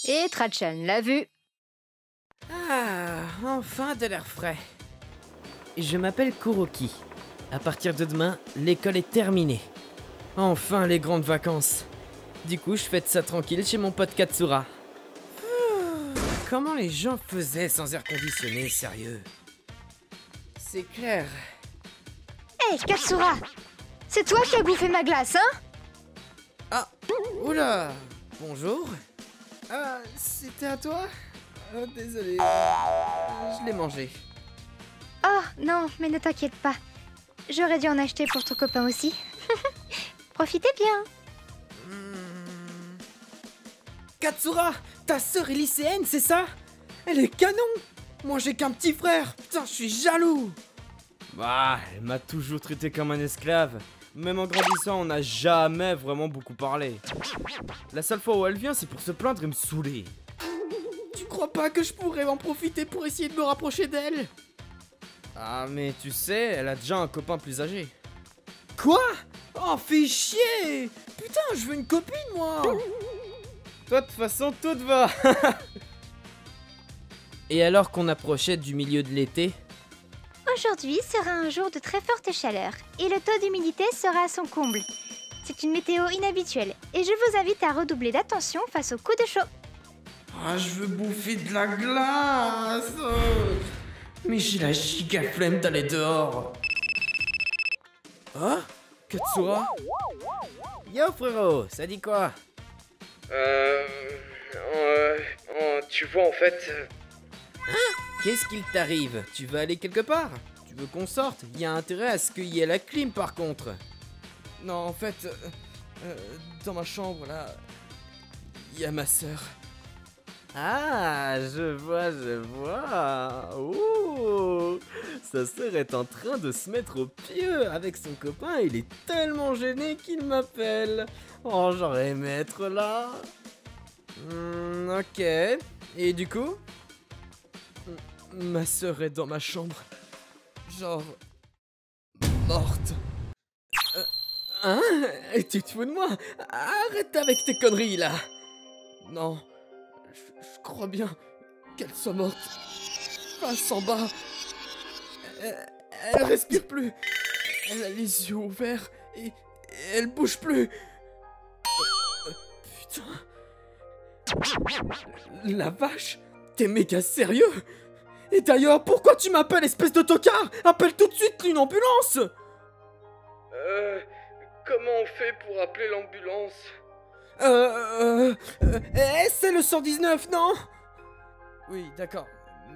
Et Trachan l'a vu. Ah, enfin de l'air frais. Je m'appelle Kuroki. À partir de demain, l'école est terminée. Enfin les grandes vacances. Du coup, je fête ça tranquille chez mon pote Katsura. Comment les gens faisaient sans air conditionné, sérieux? C'est clair. Hé, Katsura! C'est toi qui as bouffé ma glace, hein? Ah, oula, bonjour. Ah, c'était à toi? Désolé, je l'ai mangé. Oh, non, mais ne t'inquiète pas. J'aurais dû en acheter pour ton copain aussi. Profitez bien. Katsura, ta sœur est lycéenne, c'est ça? Elle est canon. Moi j'ai qu'un petit frère, putain, je suis jaloux. Bah, elle m'a toujours traité comme un esclave. Même en grandissant, on n'a jamais vraiment beaucoup parlé. La seule fois où elle vient, c'est pour se plaindre et me saouler. Tu crois pas que je pourrais en profiter pour essayer de me rapprocher d'elle? Ah, mais tu sais, elle a déjà un copain plus âgé. Quoi? Oh, fais chier! Putain, je veux une copine, moi! Toi, de toute façon, tout te va! Et alors qu'on approchait du milieu de l'été... Aujourd'hui sera un jour de très forte chaleur et le taux d'humidité sera à son comble. C'est une météo inhabituelle et je vous invite à redoubler d'attention face aux coups de chaud. Ah, je veux bouffer de la glace! Mais j'ai la giga flemme d'aller dehors! Ah? Katsura? Yo frérot, ça dit quoi? Tu vois en fait... Qu'est-ce qu'il t'arrive? Tu veux aller quelque part? Tu veux qu'on sorte? Il y a intérêt à ce qu'il y ait la clim par contre. Non, en fait, dans ma chambre là, il y a ma sœur. Ah, je vois. Ouh, sa sœur est en train de se mettre au pieu avec son copain. Il est tellement gêné qu'il m'appelle. Oh, j'aurais aimé être là. Ok. Et du coup? Ma sœur est dans ma chambre. Genre... morte. Hein? Tu te fous de moi? Arrête avec tes conneries là. Non. Je crois bien qu'elle soit morte. Face en bas. Elle respire plus. Elle a les yeux ouverts et elle bouge plus. Putain. La vache. T'es méga sérieux? Et d'ailleurs, pourquoi tu m'appelles, espèce de tocard? Appelle tout de suite une ambulance! Comment on fait pour appeler l'ambulance? C'est le 119, non? Oui, d'accord.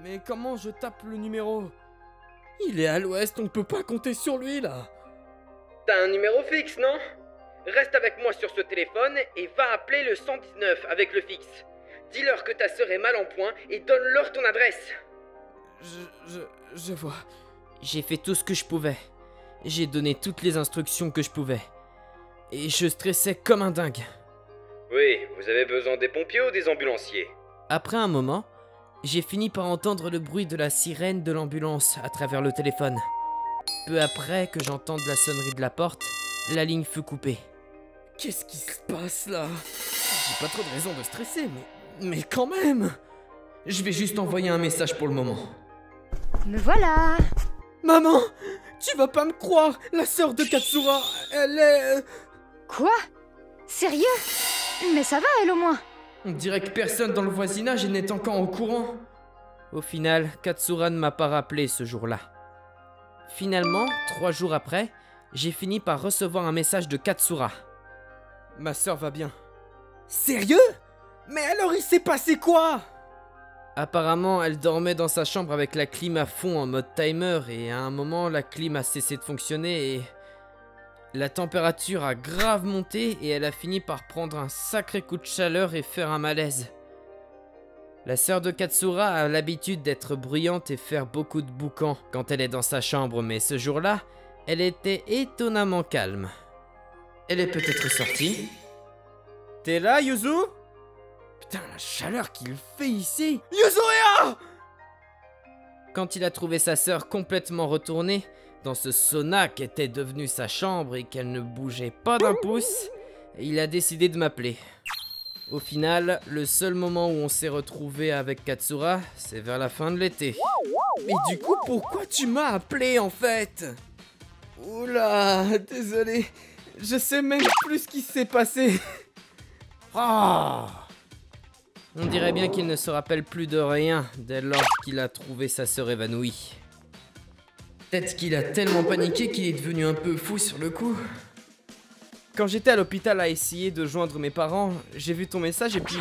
Mais comment je tape le numéro? Il est à l'ouest, on ne peut pas compter sur lui, là. T'as un numéro fixe, non? Reste avec moi sur ce téléphone et va appeler le 119 avec le fixe. Dis-leur que ta sœur est mal en point et donne-leur ton adresse. Je vois. J'ai fait tout ce que je pouvais. J'ai donné toutes les instructions que je pouvais. Et je stressais comme un dingue. Oui, vous avez besoin des pompiers ou des ambulanciers? Après un moment, j'ai fini par entendre le bruit de la sirène de l'ambulance à travers le téléphone. Peu après que j'entende la sonnerie de la porte, la ligne fut coupée. Qu'est-ce qui se passe là? J'ai pas trop de raison de stresser, mais quand même! Je vais juste envoyer un message pour le moment. Me voilà! Maman! Tu vas pas me croire! La sœur de Katsura, elle est... Quoi? Sérieux? Mais ça va, elle au moins! On dirait que personne dans le voisinage n'est encore au courant. Au final, Katsura ne m'a pas rappelé ce jour-là. Finalement, 3 jours après, j'ai fini par recevoir un message de Katsura. Ma sœur va bien. Sérieux? Mais alors il s'est passé quoi? Apparemment, elle dormait dans sa chambre avec la clim à fond en mode timer et à un moment, la clim a cessé de fonctionner et... la température a grave monté et elle a fini par prendre un sacré coup de chaleur et faire un malaise. La sœur de Katsura a l'habitude d'être bruyante et faire beaucoup de boucans quand elle est dans sa chambre, mais ce jour-là, elle était étonnamment calme. Elle est peut-être sortie. T'es là, Yuzu? Putain, la chaleur qu'il fait ici! Yuzuya! Quand il a trouvé sa sœur complètement retournée, dans ce sauna qu'était devenu sa chambre et qu'elle ne bougeait pas d'un pouce, il a décidé de m'appeler. Au final, le seul moment où on s'est retrouvé avec Katsura, c'est vers la fin de l'été. Mais du coup, pourquoi tu m'as appelé en fait? Oula, désolé. Je sais même plus ce qui s'est passé. Oh. On dirait bien qu'il ne se rappelle plus de rien dès lors qu'il a trouvé sa sœur évanouie. Peut-être qu'il a tellement paniqué qu'il est devenu un peu fou sur le coup. Quand j'étais à l'hôpital à essayer de joindre mes parents, j'ai vu ton message et puis...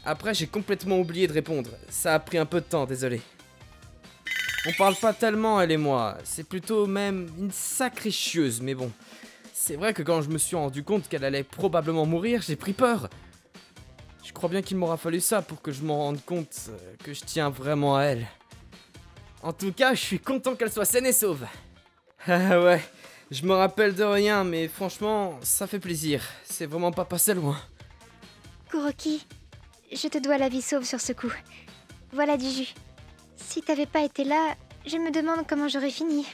Après, j'ai complètement oublié de répondre. Ça a pris un peu de temps, désolé. On parle pas tellement, elle et moi. C'est plutôt même une sacrée chieuse, mais bon. C'est vrai que quand je me suis rendu compte qu'elle allait probablement mourir, j'ai pris peur. Je crois bien qu'il m'aura fallu ça pour que je m'en rende compte que je tiens vraiment à elle. En tout cas, je suis content qu'elle soit saine et sauve. Ah ouais, je me rappelle de rien, mais franchement, ça fait plaisir. C'est vraiment pas passé loin. Kuroki, je te dois la vie sauve sur ce coup. Voilà du jus. Si t'avais pas été là, je me demande comment j'aurais fini.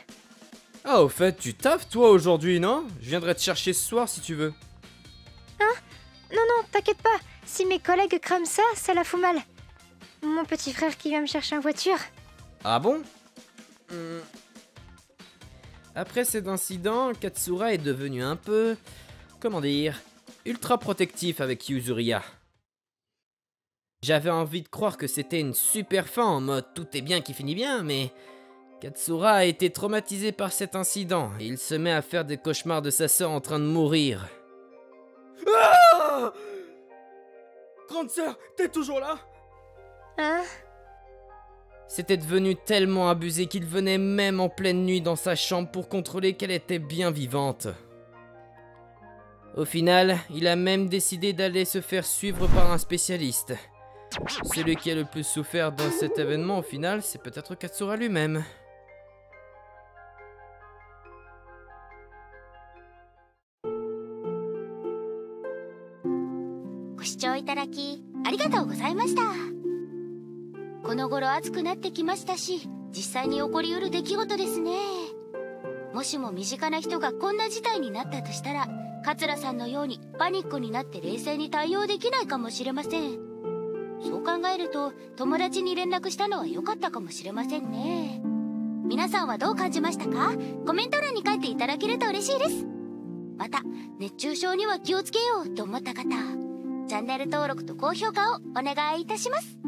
Ah, au fait, tu taffes toi aujourd'hui, non? Je viendrai te chercher ce soir si tu veux. Hein? Non, t'inquiète pas. Si mes collègues crament ça, ça la fout mal. Mon petit frère qui vient me chercher en voiture. Ah bon? Après cet incident, Katsura est devenu un peu... Comment dire? Ultra protectif avec Yuzuriha. J'avais envie de croire que c'était une super fin en mode tout est bien qui finit bien, mais... Katsura a été traumatisé par cet incident et il se met à faire des cauchemars de sa sœur en train de mourir. Ah! Grande sœur, t'es toujours là? Hein? C'était devenu tellement abusé qu'il venait même en pleine nuit dans sa chambre pour contrôler qu'elle était bien vivante. Au final, il a même décidé d'aller se faire suivre par un spécialiste. Celui qui a le plus souffert dans cet événement, au final, c'est peut-être Katsura lui-même.この頃暑くなってきましたし、実際に起こりうる出来事ですね。もしも身近な人がこんな事態になったとしたら、桂さんのようにパニックになって冷静に対応できないかもしれません。そう考えると、友達に連絡したのは良かったかもしれませんね。皆さんはどう感じましたか？コメント欄に書いていただけると嬉しいです。また、熱中症には気をつけようと思った方、チャンネル登録と高評価をお願いいたします。